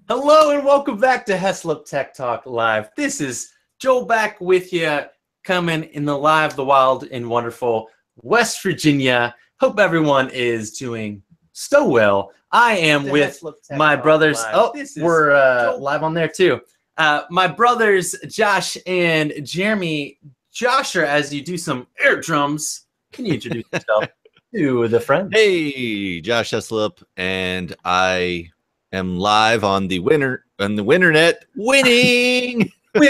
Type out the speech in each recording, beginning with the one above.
Hello and welcome back to Heslop Tech Talk Live. This is Joel back with you, coming in the wild and wonderful West Virginia. Hope everyone is doing so well. I am with my brothers. Oh, we're live on there too. My brothers Josh and Jeremy. Josh, as you do some air drums, can you introduce yourself to the friends? Hey, Josh Heslop, and I am live on the winternet, winning. You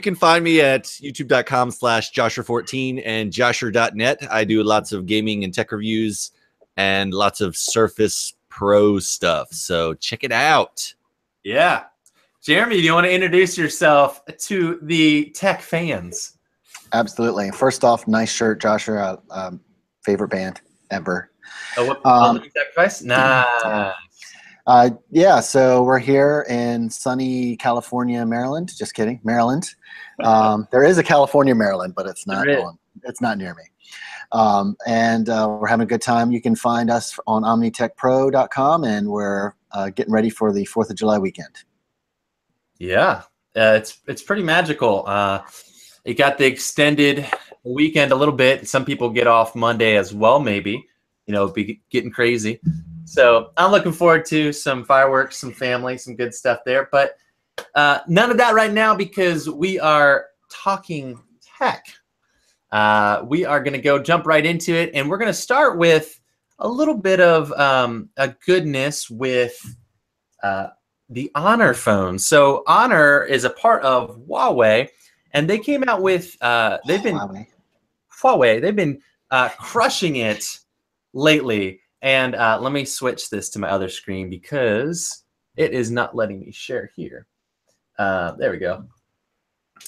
can find me at youtube.com/Josher14 and Josher.net. I do lots of gaming and tech reviews and lots of Surface Pro stuff. So check it out. Yeah. Jeremy, do you want to introduce yourself to the tech fans? Absolutely. First off, nice shirt, Josher. Favorite band ever. Oh, what sacrifice? Nah. Yeah, so we're here in sunny California, Maryland. Just kidding, Maryland. There is a California, Maryland, but it's not near me. And we're having a good time. You can find us on omnitechpro.com, and we're getting ready for the 4th of July weekend. Yeah, it's pretty magical. You got the extended weekend a little bit. Some people get off Monday as well, maybe. You know, be getting crazy. So I'm looking forward to some fireworks, some family, some good stuff there. But none of that right now because we are talking tech. We are going to jump right into it, and we're going to start with a little bit of a goodness with the Honor phone. So Honor is a part of Huawei, and they came out with they've been crushing it lately. And let me switch this to my other screen because it is not letting me share here. There we go.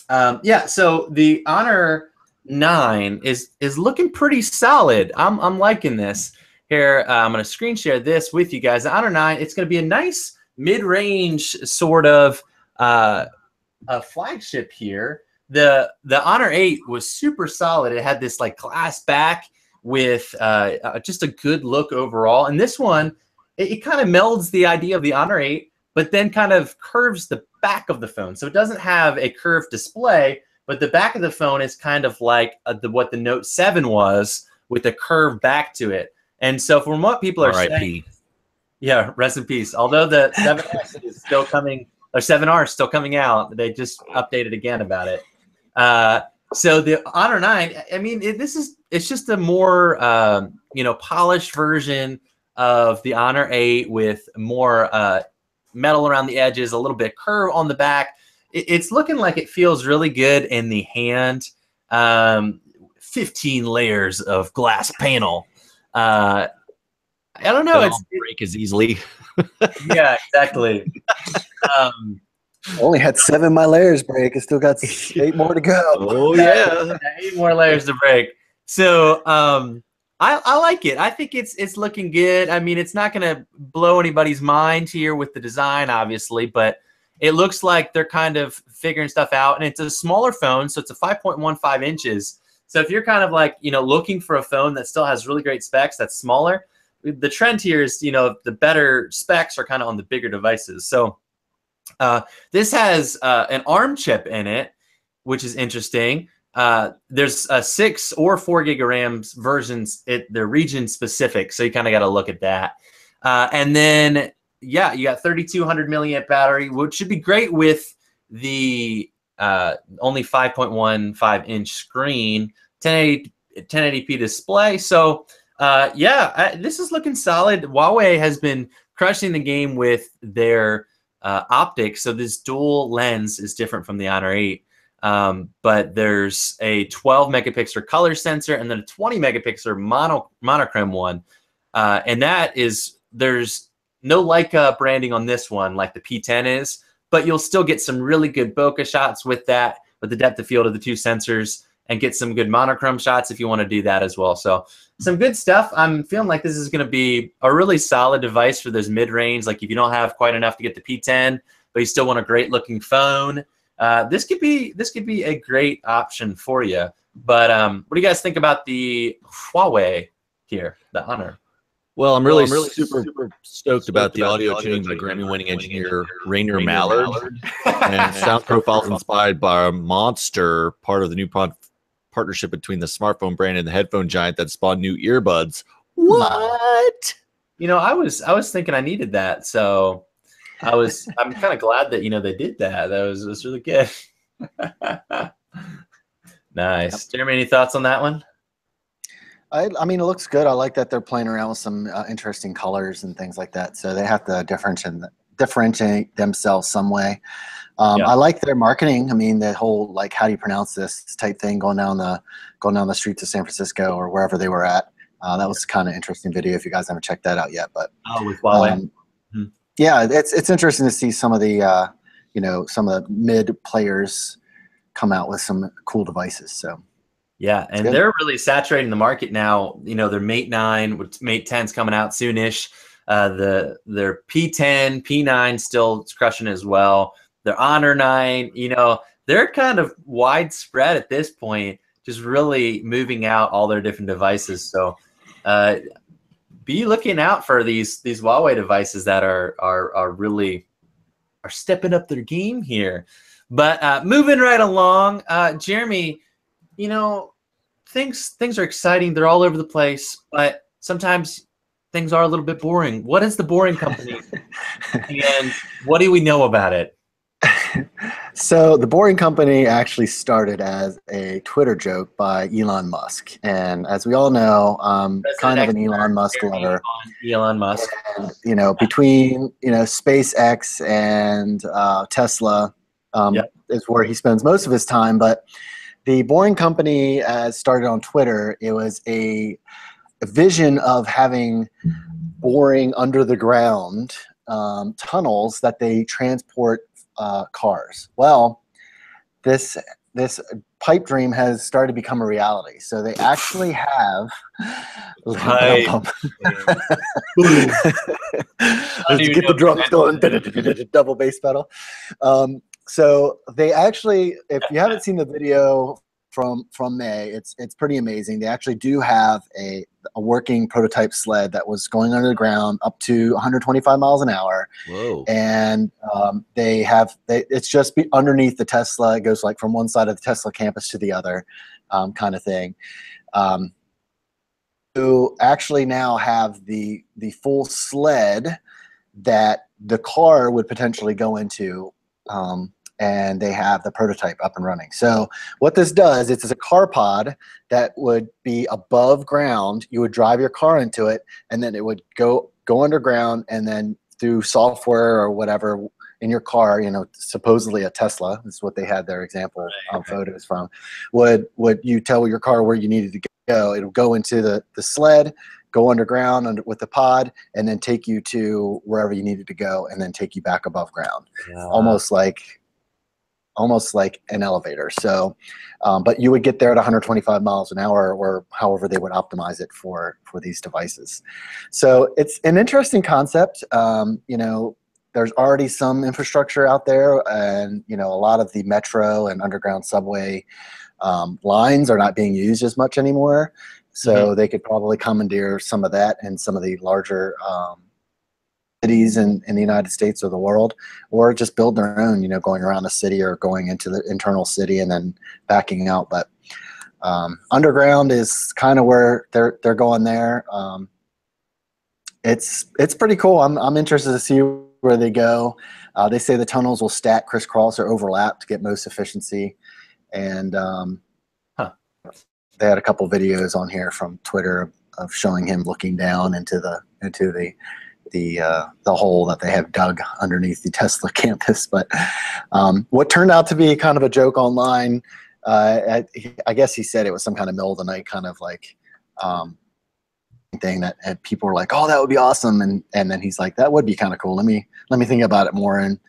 Yeah, so the Honor 9 is looking pretty solid. I'm liking this. Here, I'm going to screen share this with you guys. The Honor 9, it's going to be a nice mid-range sort of a flagship here. The Honor 8 was super solid. It had this like glass back with just a good look overall. And this one, it kind of melds the idea of the Honor 8, but then kind of curves the back of the phone. So it doesn't have a curved display, but the back of the phone is kind of like what the Note 7 was with a curved back to it. And so from what people are saying, yeah, rest in peace. Although the 7S is still coming, or 7R is still coming out, they just updated again about it. So the Honor 9, I mean, it's just a more polished version of the Honor 8 with more metal around the edges, a little bit curve on the back. It's looking like it feels really good in the hand. 15 layers of glass panel. I don't know. It break as easily. Yeah, exactly. Only had 7 of my layers break. I still got 8 more to go. Oh yeah, 8 more layers to break. So I like it. I think it's looking good. I mean, it's not going to blow anybody's mind here with the design, obviously, but it looks like they're kind of figuring stuff out. And it's a smaller phone, so it's a 5.15 inches. So if you're kind of like looking for a phone that still has really great specs, that's smaller. The trend here is the better specs are kind of on the bigger devices. So this has an ARM chip in it, which is interesting. There's 6 or 4 gig of RAM versions. They're region specific, so you kind of got to look at that. And then, yeah, you got 3,200 milliamp battery, which should be great with the only 5.15 inch screen, 1080p display. So, this is looking solid. Huawei has been crushing the game with their optics. So this dual lens is different from the Honor 8. But there's a 12 megapixel color sensor and then a 20 megapixel monochrome one. And there's no Leica branding on this one like the P10 is, but you'll still get some really good bokeh shots with that, with the depth of field of the 2 sensors, and get some good monochrome shots if you want to do that as well. So some good stuff. I'm feeling like this is going to be a really solid device for those mid-range. Like if you don't have quite enough to get the P10, but you still want a great looking phone, this could be a great option for you. But what do you guys think about the Huawei here, the Honor? Well, I'm really super stoked about the audio tuning by Grammy-winning engineer Rainer Mallard, and sound profiles inspired by a Monster, part of the new partnership between the smartphone brand and the headphone giant that spawned new earbuds. What? You know, I was thinking I needed that, so I'm kind of glad that they did that. That was really good. Nice. Jeremy, any thoughts on that one? I mean, it looks good. I like that they're playing around with some interesting colors and things like that. So they have to differentiate themselves some way. I like their marketing. I mean, the whole like, how do you pronounce this type thing going down the streets of San Francisco or wherever they were at. That was kind of interesting video if you guys haven't checked that out yet. But with Huawei. Yeah, it's interesting to see some of the some of the mid players come out with some cool devices. So. Yeah, and they're really saturating the market now. Their Mate 9, with Mate 10's coming out soonish. Their P10, P9 still crushing as well. Their Honor 9, they're kind of widespread at this point, just really moving out all their different devices. So be looking out for these Huawei devices that are really stepping up their game here. But moving right along, Jeremy, things are exciting. They're all over the place, but sometimes things are a little bit boring. What is the Boring Company, and what do we know about it? So the Boring Company actually started as a Twitter joke by Elon Musk, and as we all know, kind of an Elon Musk lover. Elon Musk, and, between SpaceX and Tesla, is where he spends most of his time, but. The Boring Company started on Twitter. It was a vision of having boring under the ground tunnels that they transport cars. Well, this pipe dream has started to become a reality. So they actually have get the drums going, double bass pedal. So they actually, if you haven't seen the video from May, it's pretty amazing. They actually do have a working prototype sled that was going under the ground up to 125 miles an hour. Whoa! And it's just underneath the Tesla. It goes like from one side of the Tesla campus to the other, kind of thing. To actually now have the full sled that the car would potentially go into. And they have the prototype up and running. So what this does, it's a car pod that would be above ground. You would drive your car into it, and then it would go underground, and then through software or whatever in your car, supposedly a Tesla, this is what they had their example photos from, would you tell your car where you needed to go. It would go into the sled, go underground with the pod, and then take you to wherever you needed to go, and then take you back above ground. Yeah. Almost like an elevator. So, but you would get there at 125 miles an hour, or however they would optimize it for these devices. So it's an interesting concept. There's already some infrastructure out there, and a lot of the metro and underground subway lines are not being used as much anymore. So they could probably commandeer some of that in some of the larger cities in the United States or the world, or just build their own, going around the city or going into the internal city and then backing out. But underground is kind of where they're going there. It's pretty cool. I'm interested to see where they go. They say the tunnels will stack, crisscross, or overlap to get most efficiency. And they had a couple videos on here from Twitter of showing him looking down into the hole that they have dug underneath the Tesla campus. But what turned out to be kind of a joke online, I guess he said it was some kind of middle of the night kind of like thing that people were like, oh, that would be awesome. And then he's like, that would be kind of cool. Let me think about it more and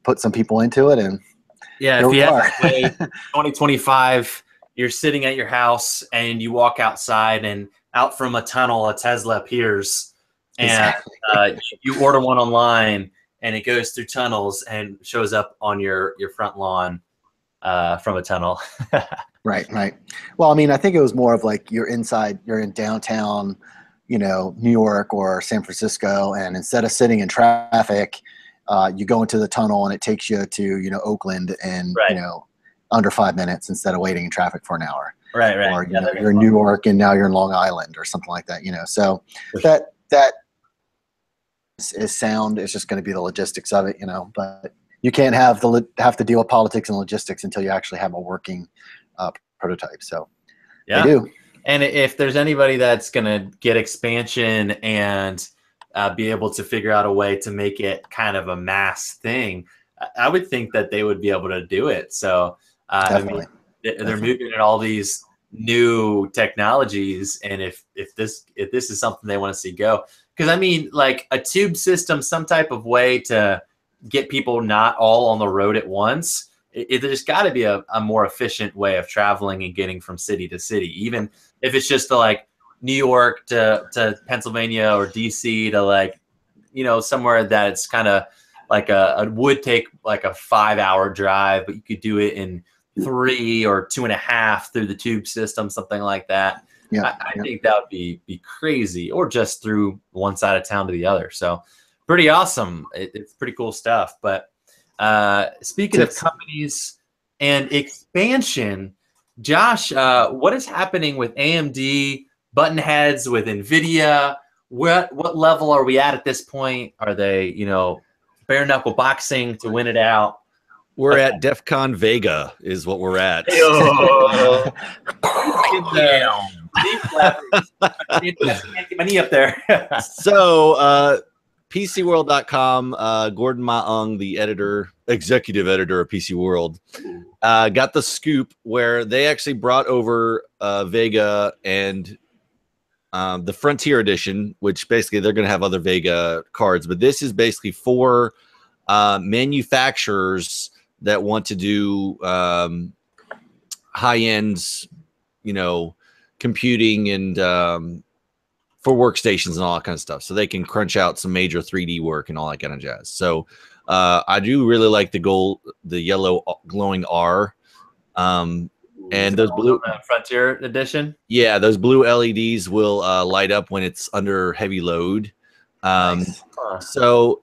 put some people into it. And yeah, if you have 2025, you're sitting at your house and you walk outside, and out from a tunnel, a Tesla appears. And you order one online, and it goes through tunnels and shows up on your front lawn from a tunnel. Right. Well, I mean, I think it was more of like you're in downtown, you know, New York or San Francisco, and instead of sitting in traffic, you go into the tunnel and it takes you to, you know, Oakland in, you know, under 5 minutes instead of waiting in traffic for an hour. Right. Or, you know, you're in New York and now you're in Long Island or something like that, you know. So that is sound. It's just going to be the logistics of it, you know, but you can't have to deal with politics and logistics until you actually have a working prototype. So they do. And if there's anybody that's going to get expansion and be able to figure out a way to make it kind of a mass thing, I would think that they would be able to do it. So I mean, they're moving in all these new technologies, and if this is something they want to see go, because I mean, like a tube system, some type of way to get people not all on the road at once. There's got to be a more efficient way of traveling and getting from city to city, even if it's just to like New York to Pennsylvania or DC to like, you know, somewhere that it's kind of like would take like a 5-hour drive, but you could do it in 3 or 2.5 through the tube system, something like that. Yeah, I think that would be crazy, or just through one side of town to the other. So pretty awesome. It's pretty cool stuff. But speaking of companies and expansion, Josh, what is happening with AMD button heads, with NVIDIA? What level are we at this point? Are they, you know, bare knuckle boxing to win it out? We're at DEF CON Vega is what we're at. Get my knee up there. So PCWorld.com, Gordon Ma-Ung, the executive editor of PC World, got the scoop where they actually brought over Vega and the Frontier Edition, which basically they're going to have other Vega cards, but this is basically for manufacturers that want to do high-end, you know, computing and for workstations and all that kind of stuff, so they can crunch out some major 3D work and all that kind of jazz. So I do really like the yellow glowing R, and those blue Frontier Edition. Yeah, those blue LEDs will light up when it's under heavy load. Nice. So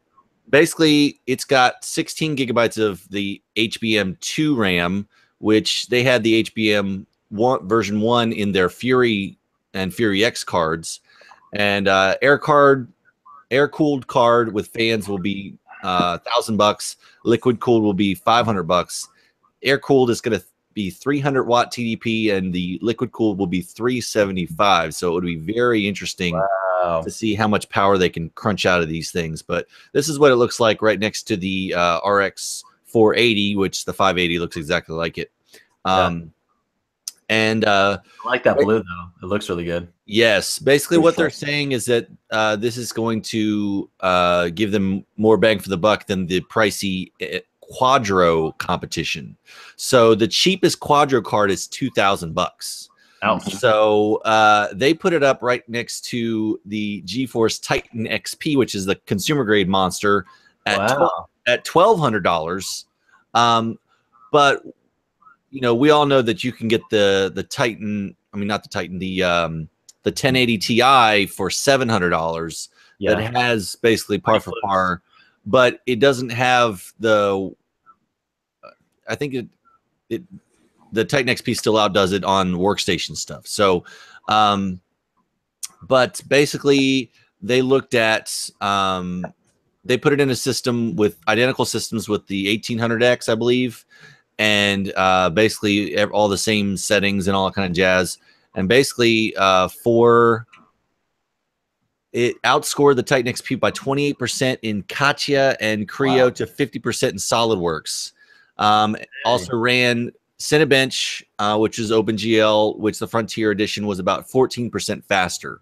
basically, it's got 16 gigabytes of the HBM2 RAM, which they had the HBM version 1 in their Fury and Fury X cards. And air-cooled card with fans will be $1,000. Liquid-cooled will be $500. Air-cooled is going to be 300 watt TDP, and the liquid-cooled will be 375. So it would be very interesting to see how much power they can crunch out of these things. But this is what it looks like right next to the RX 480, which the 580 looks exactly like it. And I like that blue though; it looks really good. Yes, basically what they're saying is that this is going to give them more bang for the buck than the pricey Quadro competition. So the cheapest Quadro card is $2,000. So they put it up right next to the GeForce Titan XP, which is the consumer grade monster, at $1,200. But you know, we all know that you can get the Titan. I mean, not the Titan. The 1080 Ti for $700. Yeah. That has basically par for par, but it doesn't have the. I think the Titan XP still outdoes it on workstation stuff. So, but basically they looked at. They put it in a system with identical systems with the 1800X, I believe. And basically all the same settings and all that kind of jazz. And basically it outscored the Titan XP by 28% in Katia and Creo to 50% in SolidWorks. Also ran Cinebench, which is OpenGL, which the Frontier Edition was about 14% faster.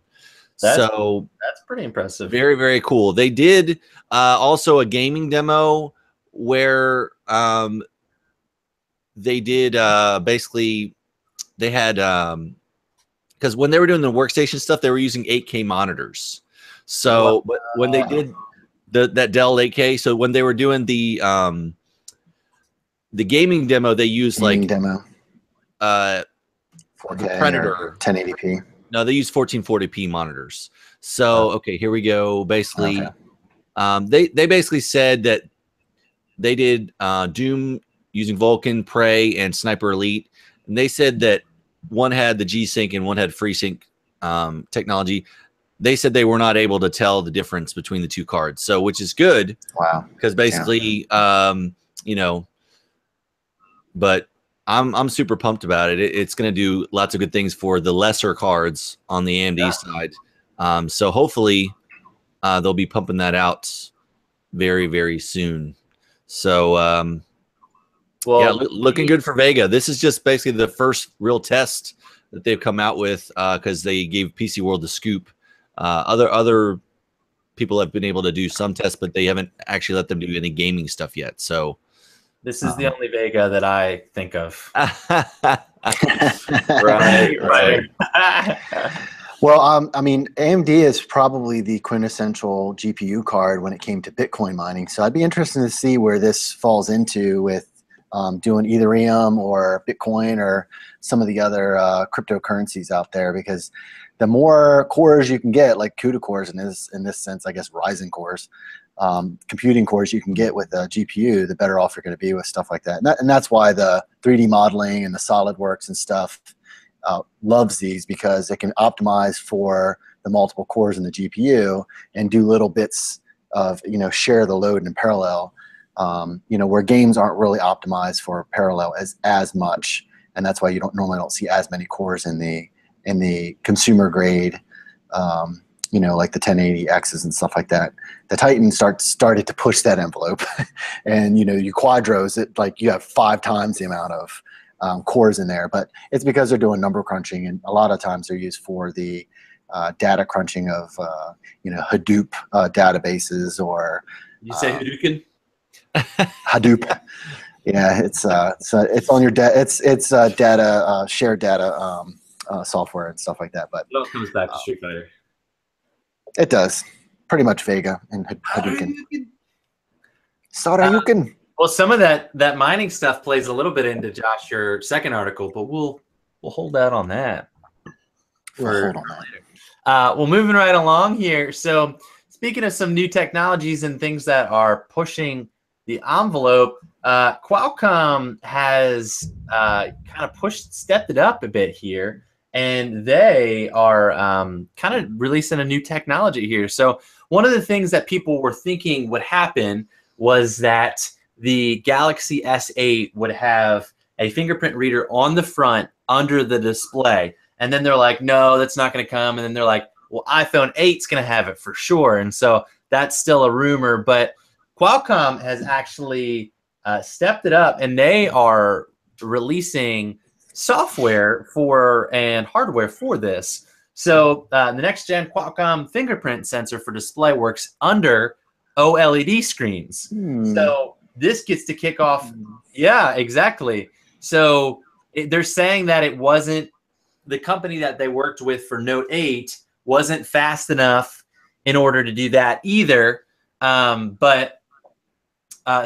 That's pretty impressive. Very, very cool. They did also a gaming demo where they did basically they had because when they were doing the workstation stuff, they were using 8K monitors. So but when they did that Dell 8K, so when they were doing the gaming demo, they used like 4K Predator 1080p. No, they use 1440p monitors. So okay, here we go. Basically, they basically said that they did Doom using Vulkan, Prey, and Sniper Elite, and they said that one had the G-Sync and one had FreeSync technology. They said they were not able to tell the difference between the two cards, so which is good. Wow. Because basically, you know, but I'm super pumped about it. It's going to do lots of good things for the lesser cards on the AMD side. So hopefully, they'll be pumping that out very, very soon. So, well, yeah, looking good for Vega. This is just basically the first real test that they've come out with because they gave PC World the scoop. Other people have been able to do some tests, but they haven't actually let them do any gaming stuff yet. So this is the only Vega that I think of. right. Well, I mean, AMD is probably the quintessential GPU card when it came to Bitcoin mining. So I'd be interested to see where this falls into with doing Ethereum or Bitcoin or some of the other cryptocurrencies out there, because the more cores you can get, like CUDA cores in this sense, I guess Ryzen cores, computing cores you can get with a GPU, the better off you're going to be with stuff like that. And that's why the 3D modeling and the SolidWorks and stuff loves these, because it can optimize for the multiple cores in the GPU and do little bits of, share the load in parallel, where games aren't really optimized for parallel as much. And that's why you normally don't see as many cores in the consumer grade, like the 1080Xs and stuff like that. The Titan started to push that envelope, and you quadros it, like you have 5 times the amount of cores in there. But it's because they're doing number crunching, and a lot of times they're used for the data crunching of Hadoop databases, or you say Hadouken? Hadoop. Yeah, it's on your it's data shared data software and stuff like that. But it all comes back to Street Fighter. It does. Pretty much Vega and Hadouken. Sorayuken. Well, some of that mining stuff plays a little bit into Josh, your second article, but we'll hold out on that. Well, moving right along here. So speaking of some new technologies and things that are pushing the envelope, Qualcomm has kind of stepped it up a bit here. And they are kind of releasing a new technology here. So one of the things that people were thinking would happen was that the Galaxy S8 would have a fingerprint reader on the front under the display. And then they're like, no, that's not going to come. And then they're like, well, iPhone 8's going to have it for sure. And so that's still a rumor. But Qualcomm has actually stepped it up, and they are releasing software and hardware for this. So the next gen Qualcomm fingerprint sensor for display works under OLED screens. So this gets to kick off. Yeah, exactly. So they're saying that it wasn't the company that they worked with for Note 8 wasn't fast enough in order to do that either. So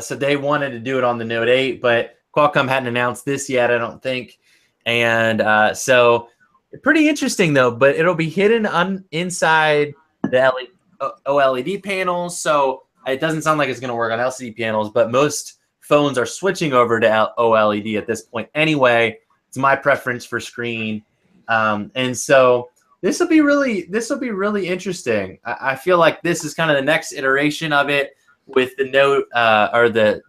they wanted to do it on the Note 8, but Qualcomm hadn't announced this yet, I don't think. And so pretty interesting though, but it'll be hidden inside the OLED panels. So it doesn't sound like it's going to work on LCD panels, but most phones are switching over to OLED at this point anyway. It's my preference for screen. And so this will be really interesting. I feel like this is kind of the next iteration of it, with the Note or the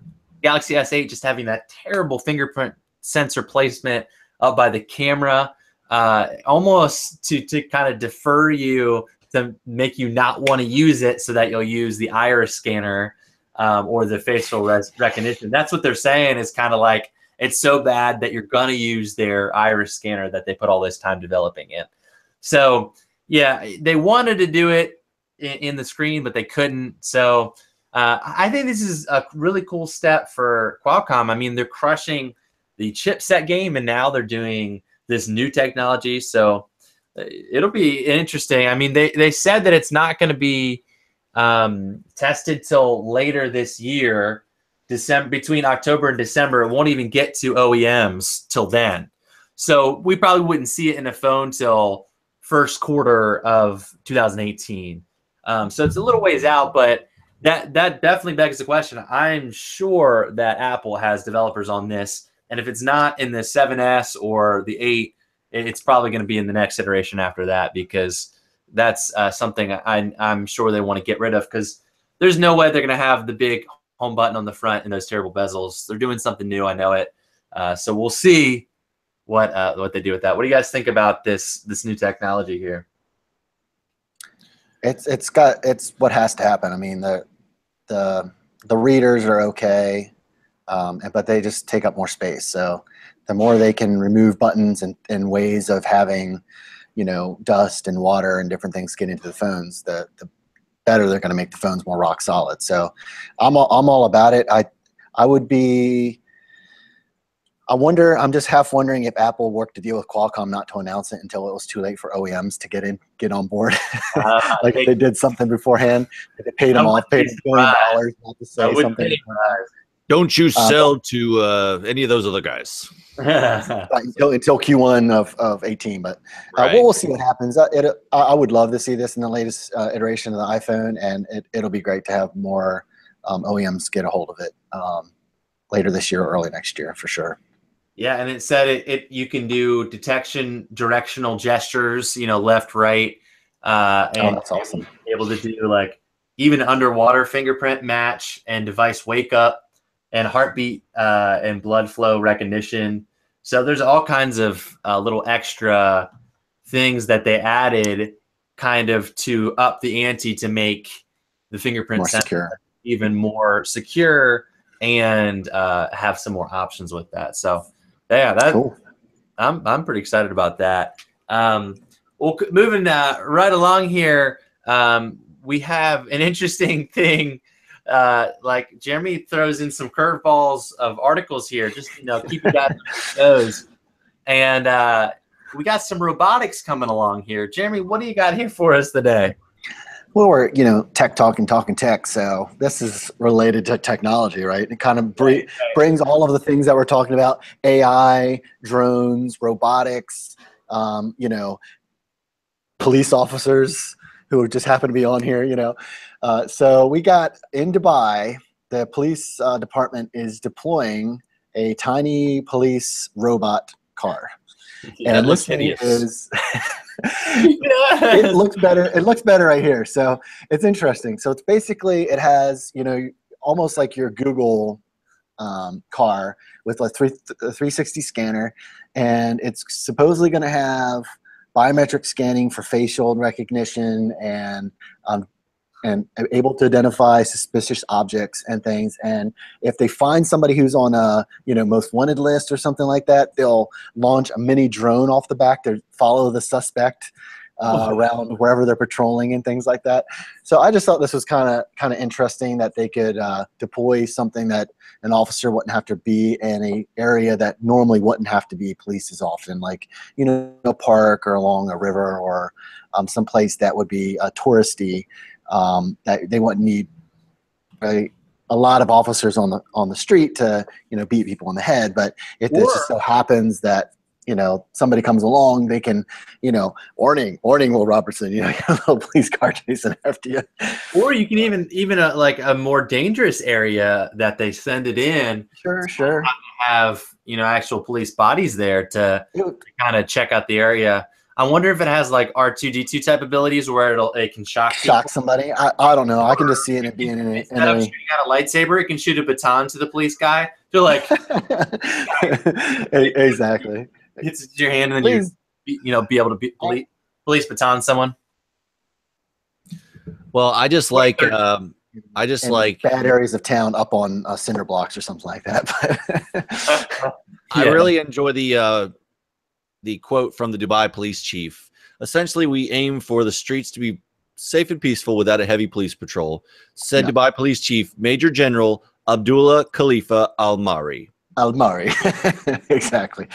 Galaxy S8 just having that terrible fingerprint sensor placement up by the camera, almost to kind of defer you, to make you not want to use it, so that you'll use the iris scanner or the facial recognition. That's what they're saying, is kind of like, it's so bad that you're going to use their iris scanner that they put all this time developing it. So yeah, they wanted to do it in the screen, but they couldn't. So I think this is a really cool step for Qualcomm. I mean, they're crushing the chipset game, and now they're doing this new technology. So it'll be interesting. I mean, they said that it's not going to be tested till later this year, between October and December. It won't even get to OEMs till then. So we probably wouldn't see it in a phone till first quarter of 2018. So it's a little ways out, but that definitely begs the question. I'm sure that Apple has developers on this, and if it's not in the 7S or the 8, it's probably going to be in the next iteration after that, because that's something I'm sure they want to get rid of, because there's no way they're going to have the big home button on the front and those terrible bezels. They're doing something new. I know it. So we'll see what they do with that. What do you guys think about this new technology here? It's what has to happen. I mean, the readers are okay, but they just take up more space. So the more they can remove buttons and ways of having, dust and water and different things get into the phones, the better they're going to make the phones more rock solid. So I'm all about it. I'm just half wondering if Apple worked a deal with Qualcomm not to announce it until it was too late for OEMs to get on board. Like if they did something beforehand, if they paid them off, paid $1 billion not to say something. Don't you sell to any of those other guys. until Q1 of 18, but right. We'll see what happens. I would love to see this in the latest iteration of the iPhone, and it'll be great to have more OEMs get a hold of it later this year or early next year for sure. Yeah, and it said you can do detection directional gestures, left, right, and that's awesome. Able to do like even underwater fingerprint match and device wake up and heartbeat and blood flow recognition. So there's all kinds of little extra things that they added kind of to up the ante to make the fingerprint sensor even more secure and have some more options with that. So yeah, that's cool. I'm pretty excited about that. Well, moving right along here, we have an interesting thing. Like Jeremy throws in some curveballs of articles here, just keep you guys on those. And we got some robotics coming along here. Jeremy, what do you got here for us today? Well, we're tech talking tech, so this is related to technology, right? It kind of brings all of the things that we're talking about: AI, drones, robotics, police officers who just happen to be on here, So we got in Dubai, the police department is deploying a tiny police robot car. Yeah, and this thing is it looks better. It looks better right here. So it's interesting. So it's basically, it has, almost like your Google car with a 360 scanner, and it's supposedly going to have biometric scanning for facial recognition and able to identify suspicious objects and things. And if they find somebody who's on a most wanted list or something like that, they'll launch a mini drone off the back to follow the suspect around wherever they're patrolling and things like that. So I just thought this was kind of interesting that they could deploy something that an officer wouldn't have to be in an area that normally wouldn't have to be policed as often, like a park or along a river or some place that would be touristy. That they wouldn't need a lot of officers on the street to beat people in the head. But if this just so happens that somebody comes along, they can warning Will Robertson, a little police car chasing after you. Or you can even like a more dangerous area that they send it in. Sure. Have actual police bodies there to kind of check out the area. I wonder if it has like R2D2 type abilities where it can shock somebody. I don't know. I can just see it being instead of shooting out a lightsaber, it can shoot a baton to the police guy. They're like exactly. Hits your hand and then you be able to police baton someone. Well, I just like bad areas of town up on cinder blocks or something like that. I really enjoy the quote from the Dubai police chief. Essentially, we aim for the streets to be safe and peaceful without a heavy police patrol, said Dubai police chief Major General Abdullah Khalifa Al-Mari. Exactly.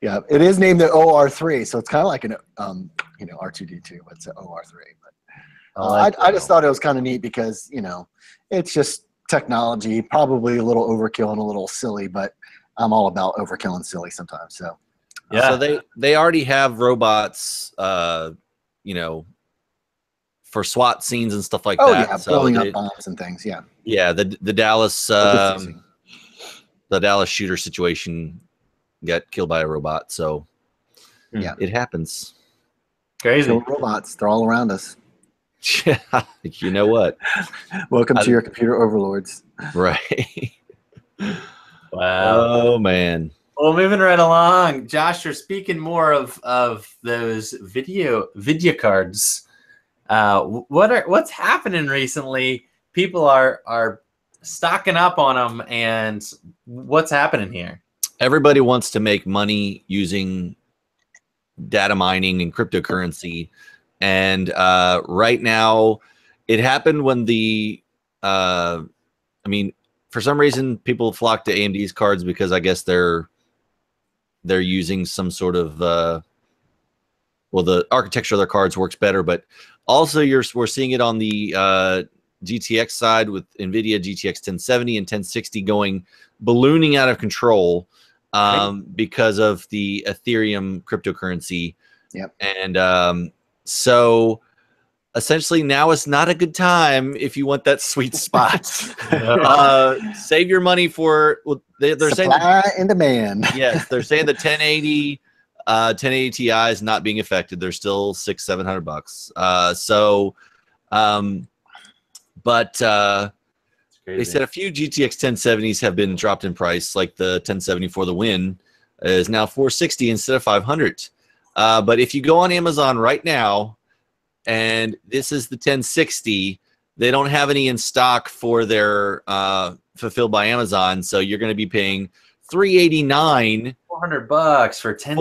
Yeah, it is named the OR3, so it's kind of like an R2D2, but it's an OR3. But I just thought it was kind of neat because it's just technology, probably a little overkill and a little silly, but I'm all about overkill and silly sometimes. So yeah. So they already have robots for SWAT scenes and stuff like Oh that. yeah, So blowing up bombs and things. Yeah. Yeah, the Dallas shooter situation got killed by a robot. So yeah, it happens. Crazy. So robots, they're all around us. Yeah, you know what? Welcome to your computer overlords. Right. Wow. Oh man. Well, moving right along, Josh, you're speaking more of those video cards. What's happening recently? People are stocking up on them, and what's happening here? Everybody wants to make money using data mining and cryptocurrency, and right now, it happened when for some reason, people flock to AMD's cards because I guess they're using some sort of the architecture of their cards works better, but also we're seeing it on the GTX side with NVIDIA GTX 1070 and 1060 going ballooning out of control because of the Ethereum cryptocurrency. Yep. And so essentially now is not a good time if you want that sweet spot. Save your money for they're saying supply and demand. Yes, they're saying the 1080 Ti is not being affected. They're still $600-700. But they said a few GTX 1070s have been dropped in price, like the 1070 for the win is now $460 instead of $500. But if you go on Amazon right now, and this is the 1060, they don't have any in stock for their fulfilled by Amazon, so you're going to be paying $389, $400 for 10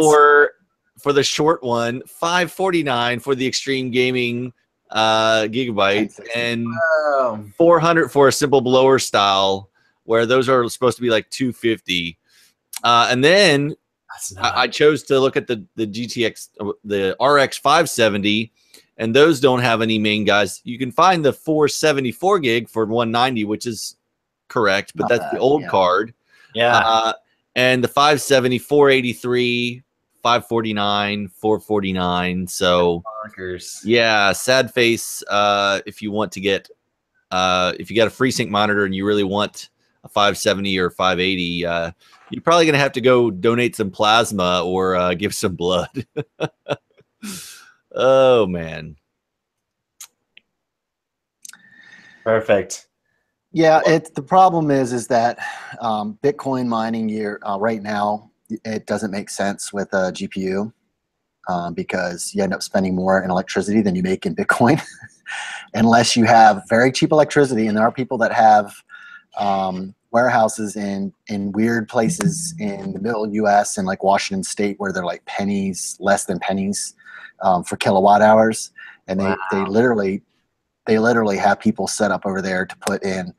for the short one, $549 for the extreme gaming gigabyte, and $400 for a simple blower style, where those are supposed to be like $250. And then I chose to look at the GTX, the RX 570. And those don't have any main guys. You can find the 474 gig for $190, which is correct, but that's the old card. Yeah. And the 570, 483, 549, 449. So yeah, sad face. If you want to get, if you got a FreeSync monitor and you really want a 570 or 580, you're probably gonna have to go donate some plasma or give some blood. Oh man. Perfect. Yeah, the problem is that Bitcoin mining right now, it doesn't make sense with a GPU because you end up spending more in electricity than you make in Bitcoin unless you have very cheap electricity. And there are people that have warehouses in weird places in the middle US and like Washington State where they're like pennies, less than pennies for kilowatt hours. And they literally have people set up over there to put in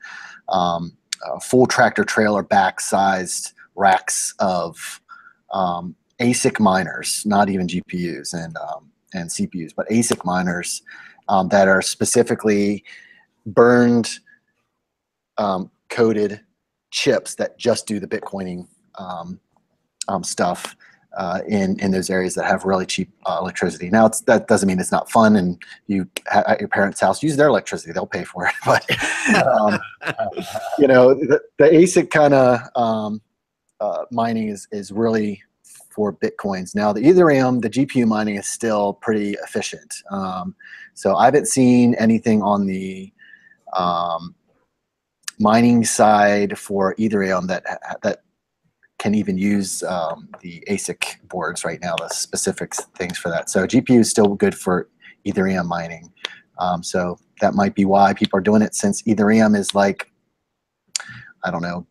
full tractor trailer back sized racks of ASIC miners, not even GPUs and CPUs, but ASIC miners that are specifically burned coded chips that just do the Bitcoining stuff in those areas that have really cheap electricity. Now, that doesn't mean it's not fun, and you at your parents' house use their electricity; they'll pay for it. But you know, the ASIC kind of mining is really for Bitcoins. Now, the Ethereum, the GPU mining is still pretty efficient. So I haven't seen anything on the mining side for Ethereum that can even use the ASIC boards right now, the specific things for that. So GPU is still good for Ethereum mining. So that might be why people are doing it, since Ethereum is like, I don't know,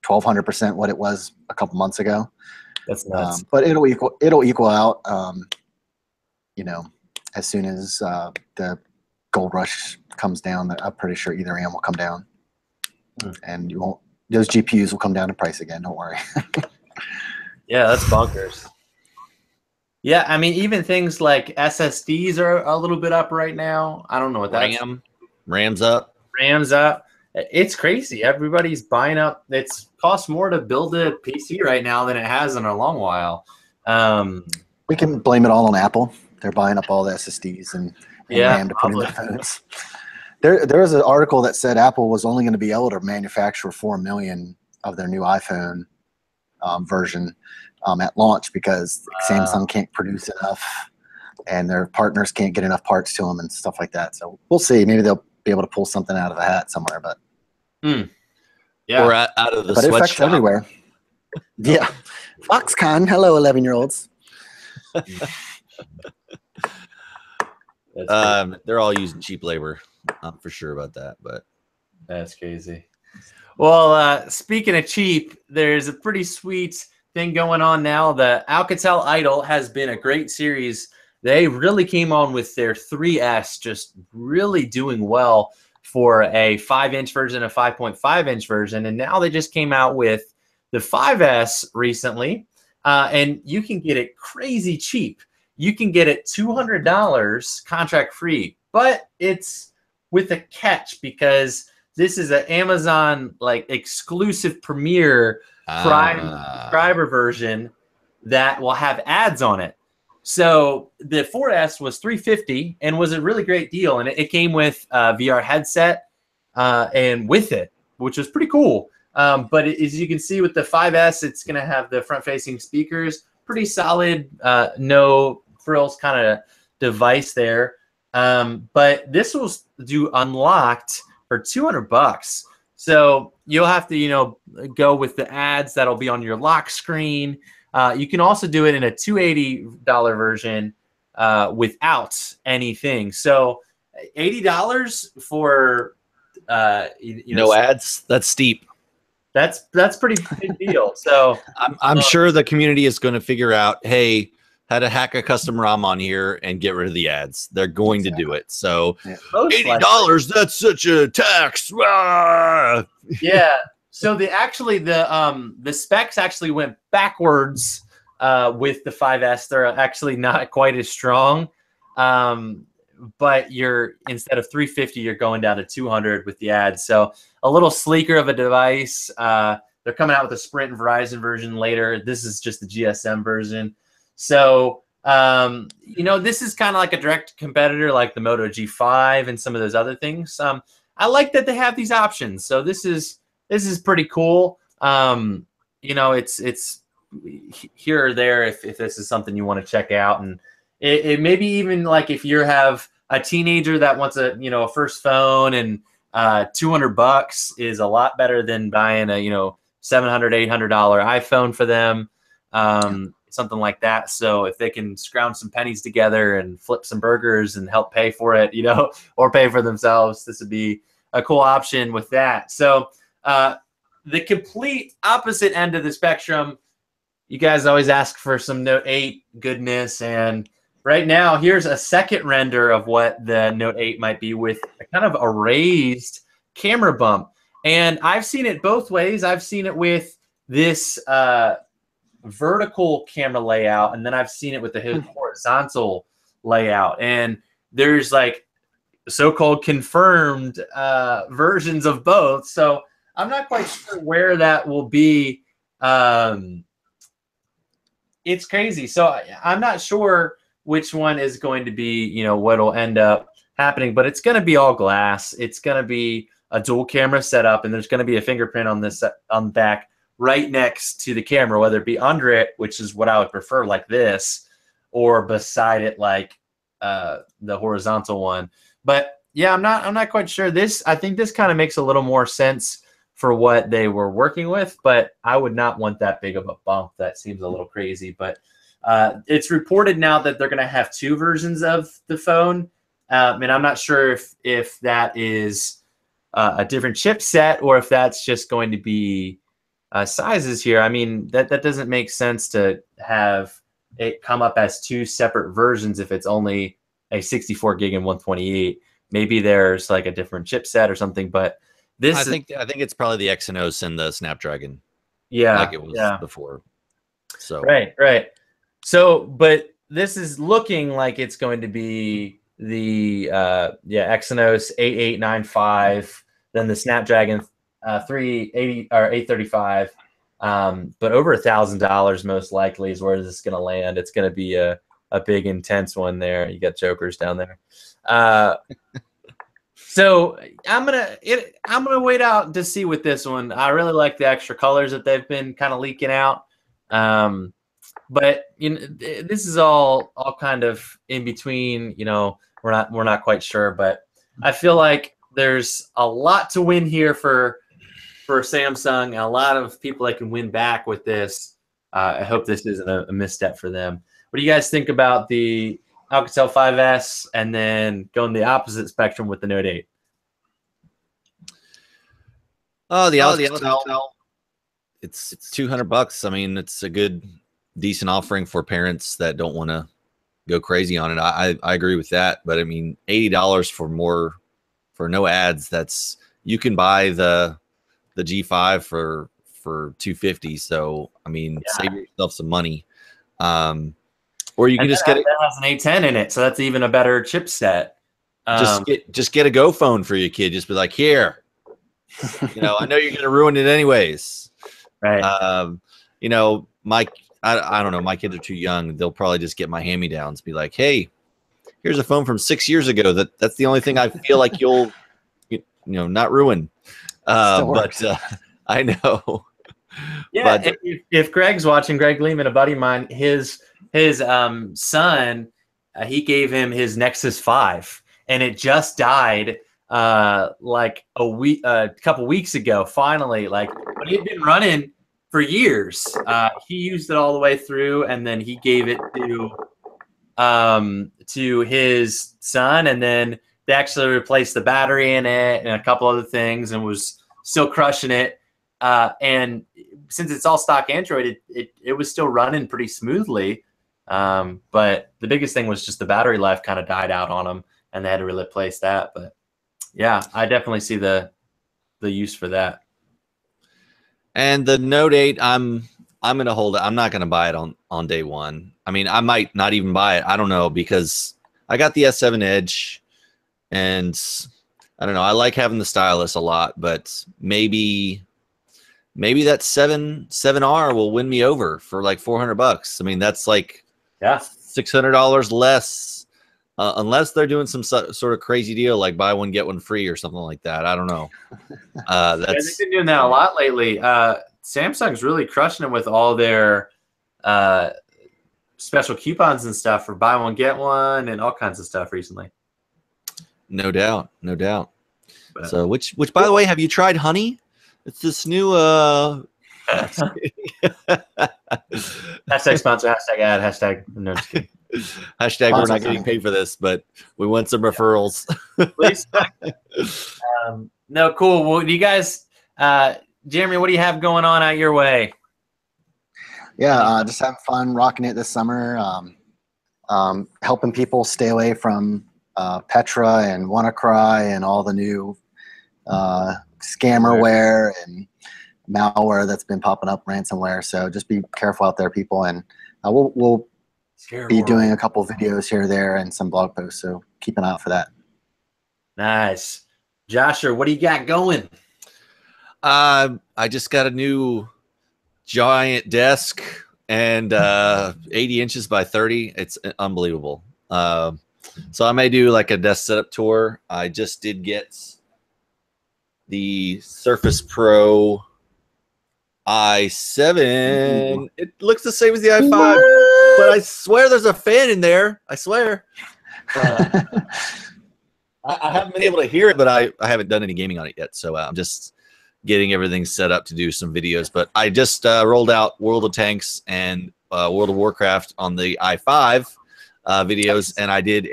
1,200% what it was a couple months ago. That's nuts. But it'll equal out, you know, as soon as the gold rush comes down. I'm pretty sure Ethereum will come down, and those GPUs will come down in price again. Don't worry. Yeah, that's bonkers. Yeah, I mean, even things like SSDs are a little bit up right now. I don't know what that's. RAM's up. RAM's up. It's crazy. Everybody's buying up. It's costs more to build a PC right now than it has in a long while. We can blame it all on Apple. They're buying up all the SSDs and Yeah, RAM to put in their phones. There was an article that said Apple was only going to be able to manufacture 4 million of their new iPhone version at launch because Samsung can't produce enough and their partners can't get enough parts to them and stuff like that. So we'll see. Maybe they'll be able to pull something out of a hat somewhere, but yeah, or out of the but it affects sweatshop. everywhere. Yeah, Foxconn. Hello, 11-year-olds. They're all using cheap labor. I'm for sure about that, but that's crazy. Well, speaking of cheap, there's a pretty sweet thing going on now. The Alcatel Idol has been a great series. They really came on with their 3S, just really doing well for a 5-inch version, a 5.5-inch version, and now they just came out with the 5S recently, and you can get it crazy cheap. You can get it $200 contract free, but it's with a catch because this is an Amazon like exclusive premier Prime subscriber version that will have ads on it. So the 4S was $350 and was a really great deal, and it came with a VR headset and with it, which was pretty cool. But as you can see with the 5S, it's going to have the front-facing speakers, pretty solid, no frills kind of device there. But this will do unlocked for $200. So you'll have to, go with the ads that'll be on your lock screen. You can also do it in a $280 version without anything. So $80 for no ads. That's steep. That's pretty big deal. So I'm sure the community is going to figure out, hey, how to hack a custom ROM on here and get rid of the ads. They're going to do it. So $80, that's such a tax. Ah! Yeah. So the specs actually went backwards with the 5S. They're actually not quite as strong. But instead of $350, you're going down to $200 with the ads. So a little sleeker of a device. They're coming out with a Sprint and Verizon version later. This is just the GSM version. So, this is kind of like a direct competitor like the Moto G5 and some of those other things. I like that they have these options. So this is pretty cool. It's here or there if this is something you want to check out. And it maybe even like if you have a teenager that wants a first phone and $200 is a lot better than buying a $700, $800 iPhone for them. Something like that. So if they can scrounge some pennies together and flip some burgers and help pay for it, or pay for themselves, this would be a cool option with that. So the complete opposite end of the spectrum, you guys always ask for some Note 8 goodness. And right now, here's a second render of what the Note 8 might be with a kind of a raised camera bump. And I've seen it both ways. I've seen it with this vertical camera layout, and then I've seen it with the horizontal layout. And there's like so-called confirmed versions of both. So I'm not quite sure where that will be. It's crazy. So I'm not sure which one is going to be, what'll end up happening, but it's going to be all glass. It's going to be a dual camera setup, and there's going to be a fingerprint on the back right next to the camera, whether it be under it, which is what I would prefer, like this, or beside it, like the horizontal one. But yeah, I'm not quite sure. I think this kind of makes a little more sense for what they were working with, but I would not want that big of a bump. That seems a little crazy. But it's reported now that they're going to have 2 versions of the phone, and I'm not sure if that is a different chipset or if that's just going to be sizes here. I mean, that doesn't make sense to have it come up as 2 separate versions if it's only a 64 gig and 128. Maybe there's like a different chipset or something, but I think it's probably the Exynos and the Snapdragon. Yeah, like it was before. So right. So, but this is looking like it's going to be the Exynos 8895, then the Snapdragon 380 or 835, but over $1,000 most likely is where this is going to land. It's going to be a a big intense one there. You got jokers down there. So I'm gonna wait out to see with this one. I really like the extra colors that they've been kind of leaking out. But this is all kind of in between. We're not quite sure, but I feel like there's a lot to win here for Samsung, and a lot of people that can win back with this. I hope this isn't a misstep for them. What do you guys think about the Alcatel 5S and then going the opposite spectrum with the Note 8? Oh, the Alcatel. It's $200. I mean, it's a good, decent offering for parents that don't want to go crazy on it. I agree with that. But I mean, $80 for no ads. You can buy the G5 for $250. So I mean, save yourself some money. Or you can just get it. That has an A10 in it, so that's even a better chipset. Just get a Go phone for your kid. Just be like, here. I know you're gonna ruin it anyways. Right. I don't know. My kids are too young. They'll probably just get my hand-me-downs. Be like, hey, here's a phone from 6 years ago. That's the only thing I feel like you'll, not ruin. But I know. Yeah. But if Greg's watching, Greg Lehman, a buddy of mine, his son, he gave him his Nexus 5, and it just died like a couple weeks ago. Finally, but he had been running for years. He used it all the way through, and then he gave it to his son, and then they actually replaced the battery in it and a couple other things, and was still crushing it. And since it's all stock Android, it was still running pretty smoothly. But the biggest thing was just the battery life kind of died out on them, and they had to replace that. But yeah, I definitely see the use for that. And the Note 8, I'm gonna hold it. I'm not gonna buy it on day one. I mean, I might not even buy it. I don't know, because I got the S7 Edge, and I don't know. I like having the stylus a lot, but maybe that 7R will win me over for like $400. I mean, that's like $600 less. Unless they're doing some sort of crazy deal like buy one get one free or something like that. I don't know. They've been doing that a lot lately. Samsung's really crushing it with all their special coupons and stuff for buy one get one and all kinds of stuff recently. No doubt. But, so which by the way, have you tried Honey? It's this new hashtag sponsor, hashtag ad, hashtag no, just kidding. Hashtag we're not getting paid for this, but we want some referrals. Please. No, cool. Well, do you guys, Jeremy, what do you have going on out your way? Yeah, just having fun, rocking it this summer. Helping people stay away from Petra and WannaCry and all the new scammerware and malware that's been popping up, ransomware. So just be careful out there, people. And we'll be doing a couple videos here or there and some blog posts. So keep an eye out for that. Nice. Joshua, what do you got going? I just got a new giant desk and 80 inches by 30. It's unbelievable. So I may do like a desk setup tour. I just did get the Surface Pro i7. It looks the same as the i5, but I swear there's a fan in there. I swear. I haven't been able to hear it, but I haven't done any gaming on it yet. So I'm just getting everything set up to do some videos. But I just rolled out World of Tanks and World of Warcraft on the i5 videos, and I did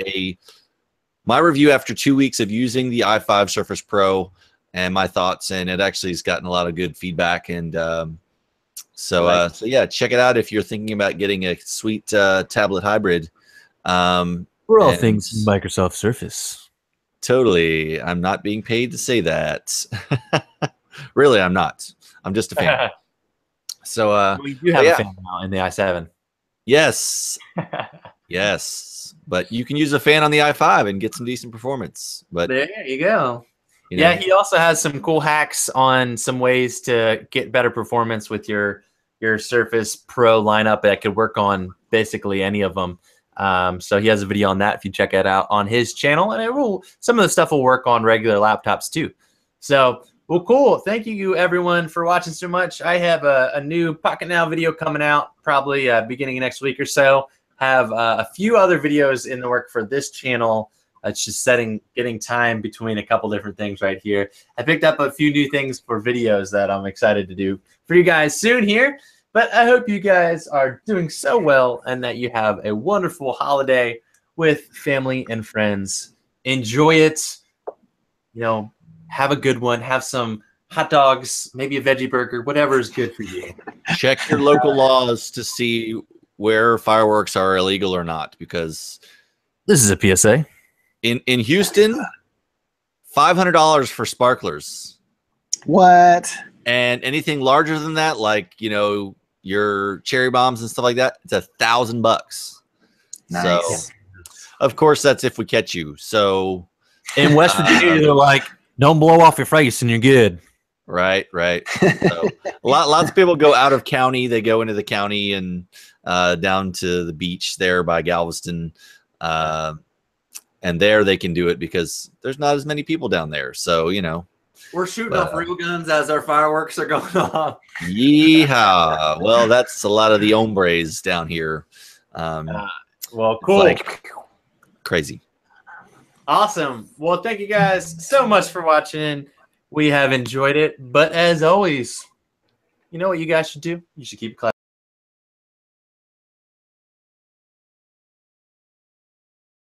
my review after 2 weeks of using the i5 Surface Pro and my thoughts, and it actually has gotten a lot of good feedback. And so yeah, check it out if you're thinking about getting a sweet tablet hybrid. We're all things Microsoft Surface. Totally. I'm not being paid to say that. Really, I'm not. I'm just a fan. So we do have a fan now in the i7. Yes. Yes. But you can use a fan on the i5 and get some decent performance. But there you go. Yeah, he also has some cool hacks on some ways to get better performance with your Surface Pro lineup that could work on basically any of them. So he has a video on that if you check it out on his channel, and some of the stuff will work on regular laptops too. So, well, cool. Thank you everyone for watching so much. I have a new Pocketnow video coming out probably beginning of next week or so. Have a few other videos in the work for this channel. It's just getting time between a couple different things right here. I picked up a few new things for videos that I'm excited to do for you guys soon here. But I hope you guys are doing so well and that you have a wonderful holiday with family and friends. Enjoy it. You know, have a good one. Have some hot dogs, maybe a veggie burger, whatever is good for you. Check your local laws to see where fireworks are illegal or not, because this is a PSA. In Houston, $500 for sparklers. What? And anything larger than that, like, you know, your cherry bombs and stuff like that, it's $1,000. Nice. So, of course, that's if we catch you. So, in West Virginia, they're like, don't blow off your face and you're good. Right. So, lots of people go out of county. They go into the county and down to the beach there by Galveston. And there they can do it because there's not as many people down there. So, you know. We're shooting off real guns as our fireworks are going off. Yeehaw. Well, that's a lot of the hombres down here. Well, cool. Like crazy. Awesome. Well, thank you guys so much for watching. We have enjoyed it. But as always, you know what you guys should do? You should keep class.